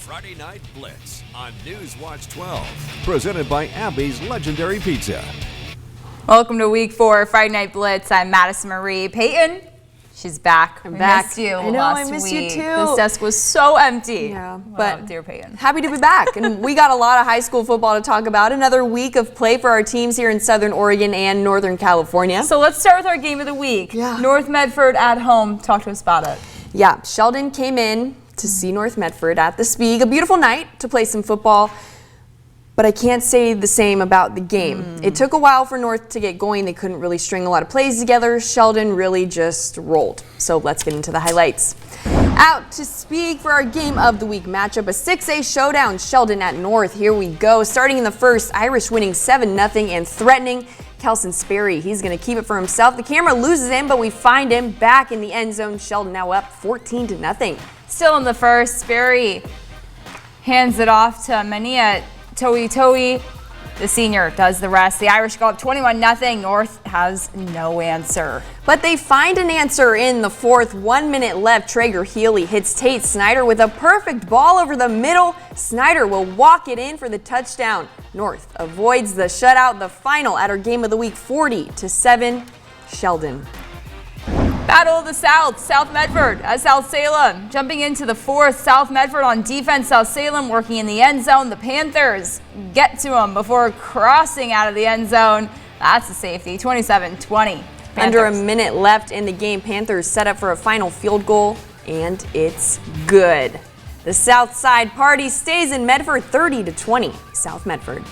Friday Night Blitz on News Watch 12. Presented by Abby's Legendary Pizza. Welcome to week 4 Friday Night Blitz. I'm Madison Marie. Peyton, she's back. I'm back. Missed you I know, last I missed week. you too. This desk was so empty. Yeah, but dear Peyton. happy to be back. And we got a lot of high school football to talk about. Another week of play for our teams here in Southern Oregon and Northern California. So let's start with our game of the week. Yeah. North Medford at home. Talk to us about it. Yeah, Sheldon came in to see North Medford at the Spieg. A beautiful night to play some football, but I can't say the same about the game. It took a while for North to get going. They couldn't really string a lot of plays together. Sheldon really just rolled. So let's get into the highlights. Out to Spieg for our game of the week matchup, a 6A showdown, Sheldon at North. Here we go. Starting in the first, Irish winning 7-0 and threatening Kelson Sperry. He's going to keep it for himself. The camera loses him, but we find him back in the end zone. Sheldon now up 14-0. Still in the first, Sperry hands it off to Mania Toi. The senior does the rest. The Irish go up 21-0. North has no answer. But they find an answer in the fourth. 1 minute left. Traeger Healy hits Tate Snyder with a perfect ball over the middle. Snyder will walk it in for the touchdown. North avoids the shutout. The final at our game of the week, 40-7, Sheldon. Battle of the South, South Medford at South Salem. Jumping into the fourth, South Medford on defense, South Salem working in the end zone. The Panthers get to them before crossing out of the end zone. That's a safety, 27-20. Under a minute left in the game, Panthers set up for a final field goal, and it's good. The South Side party stays in Medford, 30-20, South Medford.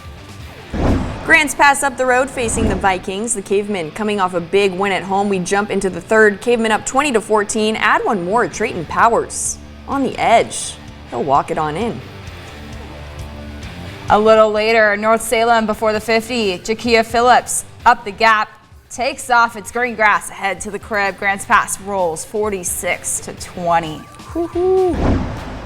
Grants pass up the road facing the Vikings. The Cavemen coming off a big win at home. We jump into the third. Cavemen up 20-14. Add one more. Trayton Powers on the edge. He'll walk it on in. A little later, North Salem before the 50. Jakia Phillips up the gap. Takes off. It's green grass ahead to the crib. Grants pass rolls 46-20.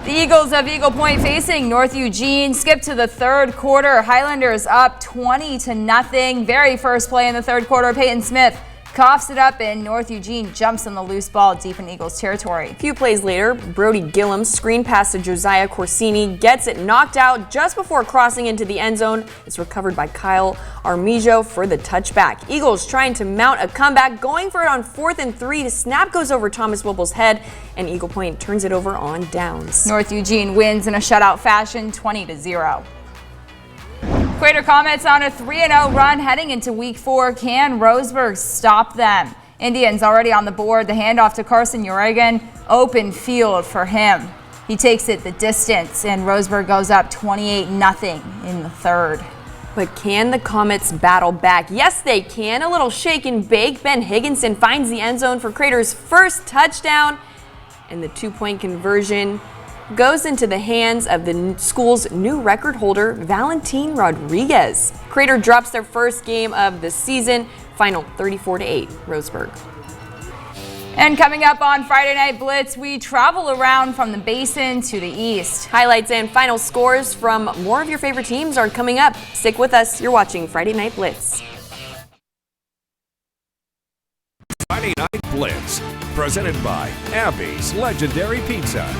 The Eagles of Eagle Point facing North Eugene. Skip to the third quarter. Highlanders up 20-0. Very first play in the third quarter. Peyton Smith coughs it up and North Eugene jumps on the loose ball deep in Eagles territory. A few plays later, Brody Gillum screen pass to Josiah Corsini, gets it knocked out just before crossing into the end zone. It's recovered by Kyle Armijo for the touchback. Eagles trying to mount a comeback, going for it on 4th and 3. The snap goes over Thomas Whipple's head, and Eagle Point turns it over on downs. North Eugene wins in a shutout fashion, 20-0. Crater Comets on a 3-0 run heading into week 4. Can Roseburg stop them? Indians already on the board. The handoff to Carson Urigan. Open field for him. He takes it the distance, and Roseburg goes up 28-0 in the third. But can the Comets battle back? Yes, they can. A little shake and bake. Ben Higginson finds the end zone for Crater's first touchdown, and the 2-point conversion goes into the hands of the school's new record holder, Valentin Rodriguez. Crater drops their first game of the season, final 34-8, Roseburg. And coming up on Friday Night Blitz, we travel around from the basin to the east. Highlights and final scores from more of your favorite teams are coming up. Stick with us. You're watching Friday Night Blitz. Friday Night Blitz, presented by Abby's Legendary Pizza.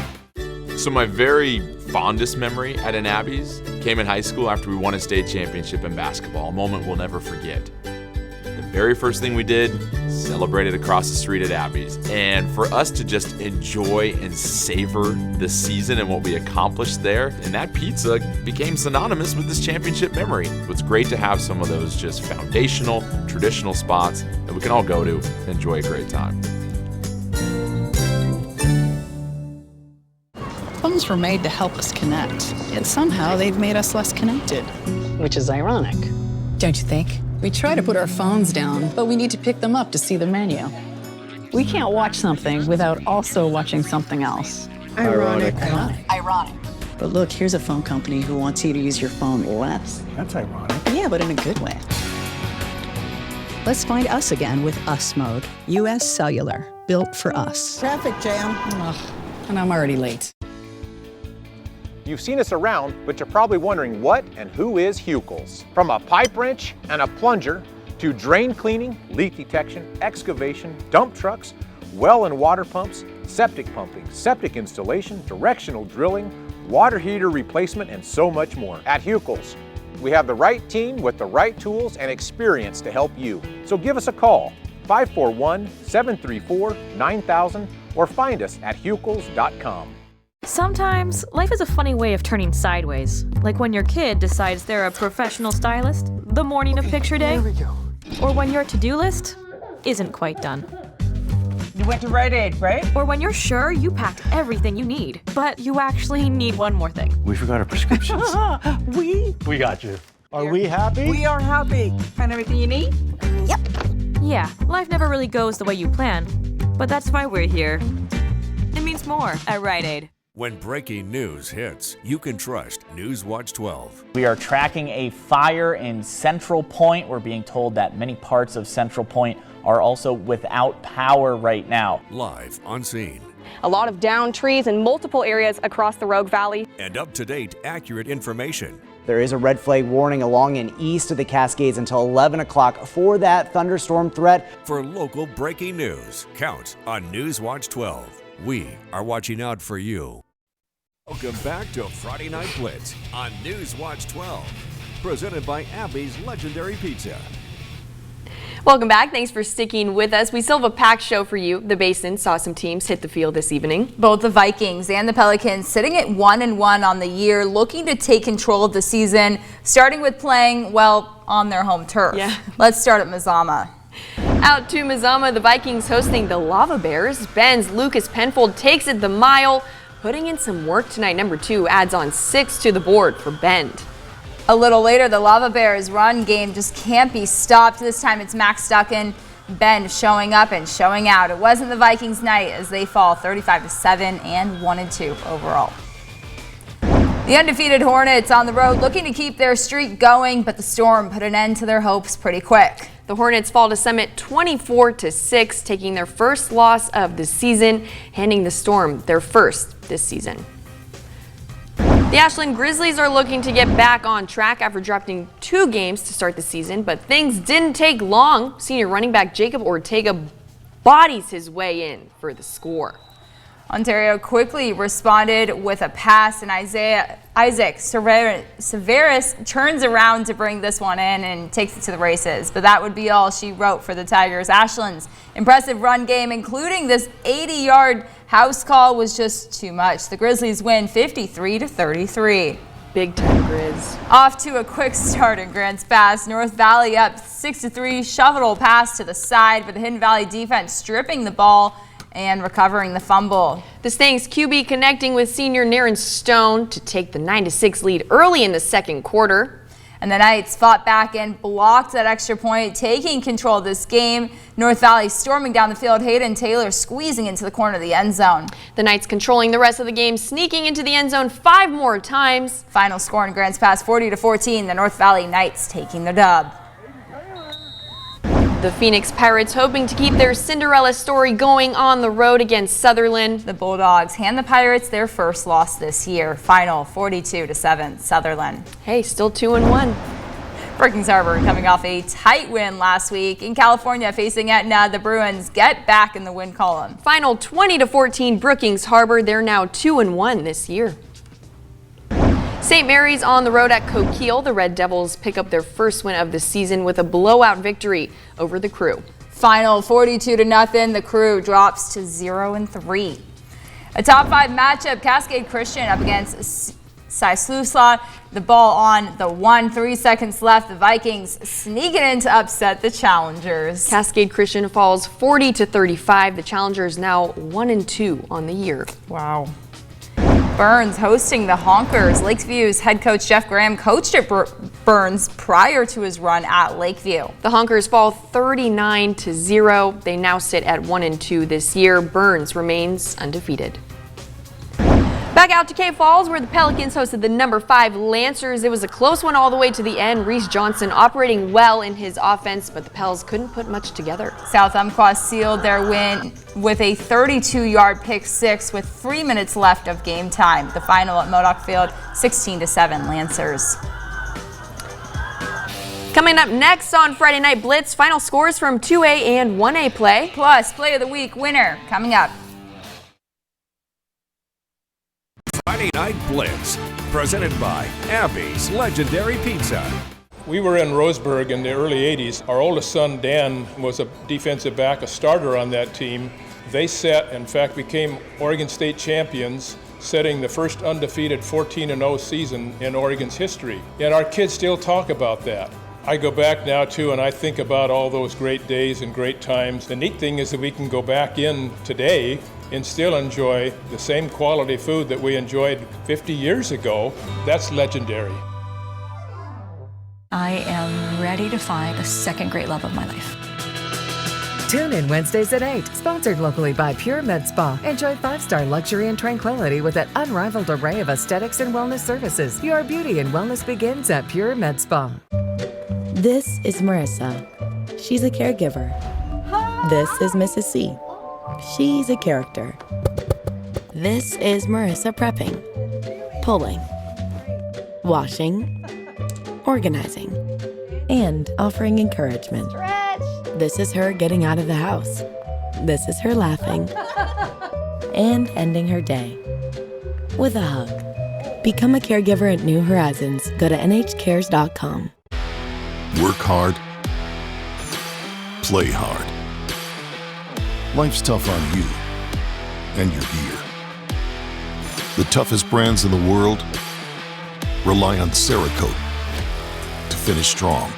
So my very fondest memory at an Abby's came in high school after we won a state championship in basketball, a moment we'll never forget. The very first thing we did, celebrated across the street at Abby's. And for us to just enjoy and savor the season and what we accomplished there, and that pizza became synonymous with this championship memory. It's great to have some of those just foundational, traditional spots that we can all go to and enjoy a great time. Phones were made to help us connect, yet somehow they've made us less connected. Which is ironic. Don't you think? We try to put our phones down, but we need to pick them up to see the menu. We can't watch something without also watching something else. Ironic. But look, here's a phone company who wants you to use your phone less. That's ironic. Yeah, but in a good way. Let's find us again with Us Mode. US Cellular, built for us. Traffic jam. Ugh, and I'm already late. You've seen us around, but you're probably wondering what and who is Hucles. From a pipe wrench and a plunger to drain cleaning, leak detection, excavation, dump trucks, well and water pumps, septic pumping, septic installation, directional drilling, water heater replacement, and so much more. At Huckel's, we have the right team with the right tools and experience to help you. So give us a call, 541-734-9000, or find us at huckels.com. Sometimes life is a funny way of turning sideways, like when your kid decides they're a professional stylist the morning of picture day, or when your to-do list isn't quite done. You went to Rite Aid, right? Or when you're sure you packed everything you need, but you actually need one more thing. We forgot our prescriptions. We got you. Are we happy? We are happy. Find everything you need? Yep. Yeah, life never really goes the way you plan, but that's why we're here. It means more at Rite Aid. When breaking news hits, you can trust Newswatch 12. We are tracking a fire in Central Point. We're being told that many parts of Central Point are also without power right now. Live on scene. A lot of downed trees in multiple areas across the Rogue Valley. And up-to-date, accurate information. There is a red flag warning along and east of the Cascades until 11 o'clock for that thunderstorm threat. For local breaking news, count on Newswatch 12. We are watching out for you. Welcome back to Friday Night Blitz on Newswatch 12, presented by Abby's Legendary Pizza. Welcome back. Thanks for sticking with us. We still have a packed show for you. The Basin saw some teams hit the field this evening. Both the Vikings and the Pelicans sitting at 1-1 on the year, looking to take control of the season, starting with playing, well, on their home turf. Yeah. Let's start at Mazama. Out to Mazama, the Vikings hosting the Lava Bears. Ben's Lucas Penfold takes it the mile, putting in some work tonight. Number 2 adds on 6 to the board for Bend. A little later, the Lava Bears run game just can't be stopped. This time it's Max Duckin, Bend showing up and showing out. It wasn't the Vikings' night as they fall 35-7 and 1-2 overall. The undefeated Hornets on the road looking to keep their streak going, but the Storm put an end to their hopes pretty quick. The Hornets fall to Summit 24-6, taking their first loss of the season, handing the Storm their first this season. The Ashland Grizzlies are looking to get back on track after dropping 2 games to start the season, but things didn't take long. Senior running back Jacob Ortega bodies his way in for the score. Ontario quickly responded with a pass, and Isaac Severus turns around to bring this one in and takes it to the races. But that would be all she wrote for the Tigers. Ashland's impressive run game, including this 80-yard house call, was just too much. The Grizzlies win 53-33. Big time Grizz. Off to a quick start in Grants Pass. North Valley up 6-3, shovel pass to the side, but the Hidden Valley defense stripping the ball and recovering the fumble. The Stanks QB connecting with senior Naren Stone to take the 9-6 lead early in the second quarter. And the Knights fought back and blocked that extra point, taking control of this game. North Valley storming down the field, Hayden Taylor squeezing into the corner of the end zone. The Knights controlling the rest of the game, sneaking into the end zone 5 more times. Final score in Grants Pass 40-14, the North Valley Knights taking the dub. The Phoenix Pirates hoping to keep their Cinderella story going on the road against Sutherland. The Bulldogs hand the Pirates their first loss this year. Final 42-7, Sutherland. Hey, still 2-1. Brookings Harbor coming off a tight win last week. In California, facing Etna, the Bruins get back in the win column. Final 20-14, Brookings Harbor. They're now 2-1 this year. St. Mary's on the road at Coquille. The Red Devils pick up their first win of the season with a blowout victory over the Crew. Final 42-0. The Crew drops to 0-3. A top 5 matchup, Cascade Christian up against Sislusla. The ball on the 1, 3 seconds left. The Vikings sneaking in to upset the Challengers. Cascade Christian falls 40-35. The Challengers now 1-2 on the year. Wow. Burns hosting the Honkers. Lakeview's head coach Jeff Graham coached at Burns prior to his run at Lakeview. The Honkers fall 39-0. They now sit at 1-2 this year. Burns remains undefeated. Back out to Cape Falls, where the Pelicans hosted the number 5 Lancers. It was a close one all the way to the end. Reese Johnson operating well in his offense, but the Pels couldn't put much together. South Umpqua sealed their win with a 32-yard pick 6 with 3 minutes left of game time. The final at Modoc Field, 16-7 Lancers. Coming up next on Friday Night Blitz, final scores from 2A and 1A play. Plus, Play of the Week winner coming up. Friday Night Blitz, presented by Abby's Legendary Pizza. We were in Roseburg in the early 80s. Our oldest son, Dan, was a defensive back, a starter on that team. They in fact, became Oregon State champions, setting the first undefeated 14-0 season in Oregon's history. And our kids still talk about that. I go back now too, and I think about all those great days and great times. The neat thing is that we can go back in today and still enjoy the same quality food that we enjoyed 50 years ago. That's legendary. I am ready to find the second great love of my life. Tune in Wednesdays at 8, sponsored locally by Pure Med Spa. Enjoy 5-star luxury and tranquility with an unrivaled array of aesthetics and wellness services. Your beauty and wellness begins at Pure Med Spa. This is Marissa. She's a caregiver. This is Mrs. C. She's a character. This is Marissa prepping, pulling, washing, organizing, and offering encouragement. This is her getting out of the house. This is her laughing and ending her day with a hug. Become a caregiver at New Horizons. Go to nhcares.com. Work hard, play hard. Life's tough on you and your gear. The toughest brands in the world rely on Cerakote to finish strong.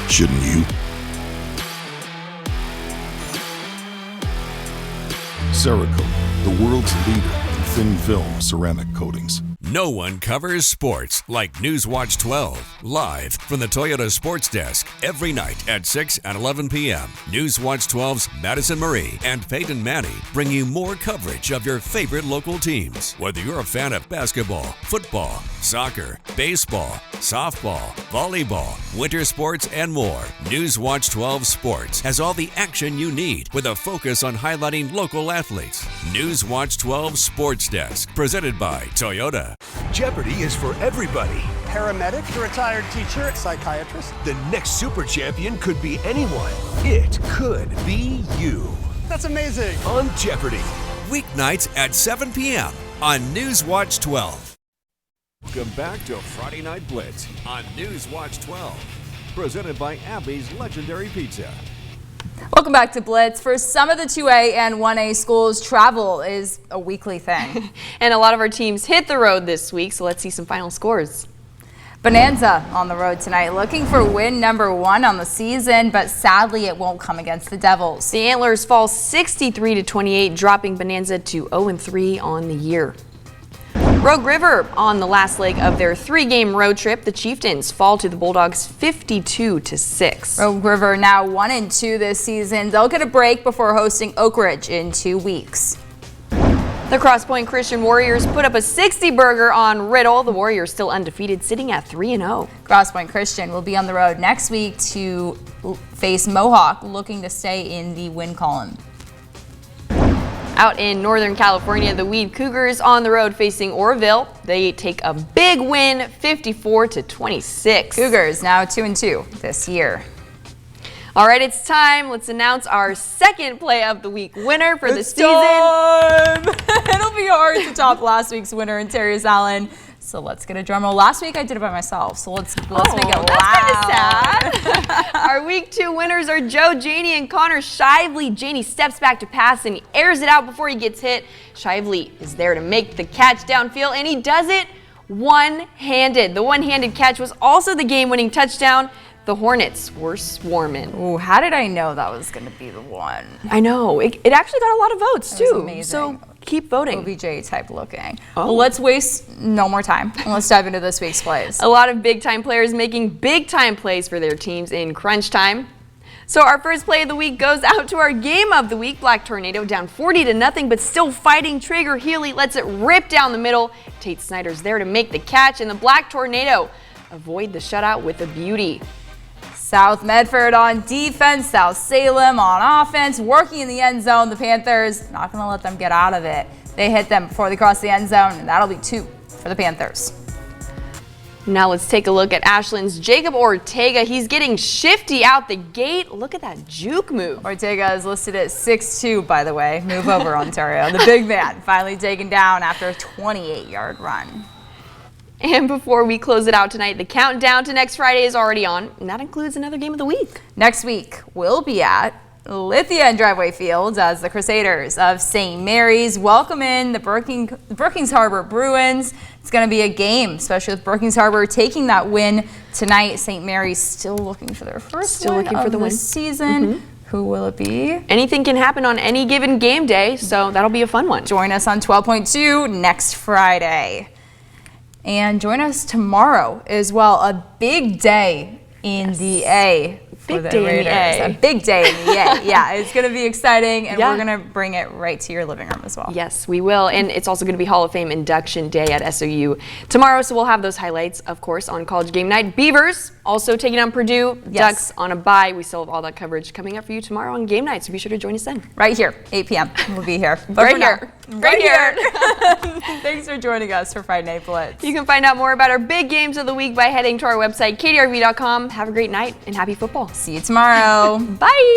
Shouldn't you? Cerakote, the world's leader in thin film ceramic coatings. No one covers sports like Newswatch 12. Live from the Toyota Sports Desk every night at 6 and 11 p.m. Newswatch 12's Madison Marie and Peyton Manny bring you more coverage of your favorite local teams. Whether you're a fan of basketball, football, soccer, baseball, softball, volleyball, winter sports, and more, Newswatch 12 Sports has all the action you need with a focus on highlighting local athletes. Newswatch 12 Sports Desk, presented by Toyota. Jeopardy is for everybody. Paramedic, a retired teacher, psychiatrist. The next super champion could be anyone. It could be you. That's amazing. On Jeopardy! Weeknights at 7 p.m. on Newswatch 12. Welcome back to Friday Night Blitz on Newswatch 12. Presented by Abby's Legendary Pizza. Welcome back to Blitz. For some of the 2A and 1A schools, travel is a weekly thing. And a lot of our teams hit the road this week, so let's see some final scores. Bonanza on the road tonight, looking for win number 1 on the season, but sadly it won't come against the Devils. The Antlers fall 63-28, dropping Bonanza to 0-3 on the year. Rogue River on the last leg of their 3-game road trip. The Chieftains fall to the Bulldogs 52-6. Rogue River now 1-2 this season. They'll get a break before hosting Oak Ridge in 2 weeks. The Cross Point Christian Warriors put up a 60-burger on Riddle. The Warriors still undefeated, sitting at 3-0. Cross Point Christian will be on the road next week to face Mohawk, looking to stay in the win column. Out in Northern California, the Weed Cougars on the road facing Oroville. They take a big win, 54-26. Cougars now 2-2 this year. All right, it's time. Let's announce our second play of the week winner for the season. It'll be hard to top last week's winner in Terrius Allen. So let's get a drum roll. Last week I did it by myself, so let's make it loud. That's kind of sad. Our week 2 winners are Joe Janey and Connor Shively. Janey steps back to pass and he airs it out before he gets hit. Shively is there to make the catch downfield, and he does it one-handed. The one-handed catch was also the game-winning touchdown. The Hornets were swarming. Ooh, how did I know that was going to be the one? I know. It actually got a lot of votes, too. Amazing. So keep voting. OBJ type looking. Well, let's waste no more time and let's dive into this week's plays. A lot of big-time players making big-time plays for their teams in crunch time. So our first play of the week goes out to our game of the week. Black Tornado down 40-0, but still fighting. Traeger Healy lets it rip down the middle. Tate Snyder's there to make the catch, and the Black Tornado avoid the shutout with a beauty. South Medford on defense, South Salem on offense, working in the end zone. The Panthers not going to let them get out of it. They hit them before they cross the end zone, and that'll be 2 for the Panthers. Now let's take a look at Ashland's Jacob Ortega. He's getting shifty out the gate. Look at that juke move. Ortega is listed at 6'2", by the way. Move over, Ontario. The big man finally taken down after a 28-yard run. And before we close it out tonight, the countdown to next Friday is already on, and that includes another game of the week. Next week, we'll be at Lithia and Driveway Fields as the Crusaders of St. Mary's welcome in the Brookings Harbor Bruins. It's going to be a game, especially with Brookings Harbor taking that win tonight. St. Mary's still looking for their first win of the season. Who will it be? Anything can happen on any given game day, so that'll be a fun one. Join us on 12.2 next Friday. And join us tomorrow as well. A big day in the A. Big day in the A. A big day in the A. Yeah, it's going to be exciting, and we're going to bring it right to your living room as well. Yes, we will. And it's also going to be Hall of Fame induction day at SOU tomorrow, so we'll have those highlights, of course, on College Game Night. Beavers also taking on Purdue. Ducks on a bye. We still have all that coverage coming up for you tomorrow on Game Night, so be sure to join us then. Right here, 8 p.m. We'll be here. Right here. Right here. Thanks for joining us for Friday Night Blitz. You can find out more about our big games of the week by heading to our website, kdrv.com. Have a great night and happy football. See you tomorrow. Bye.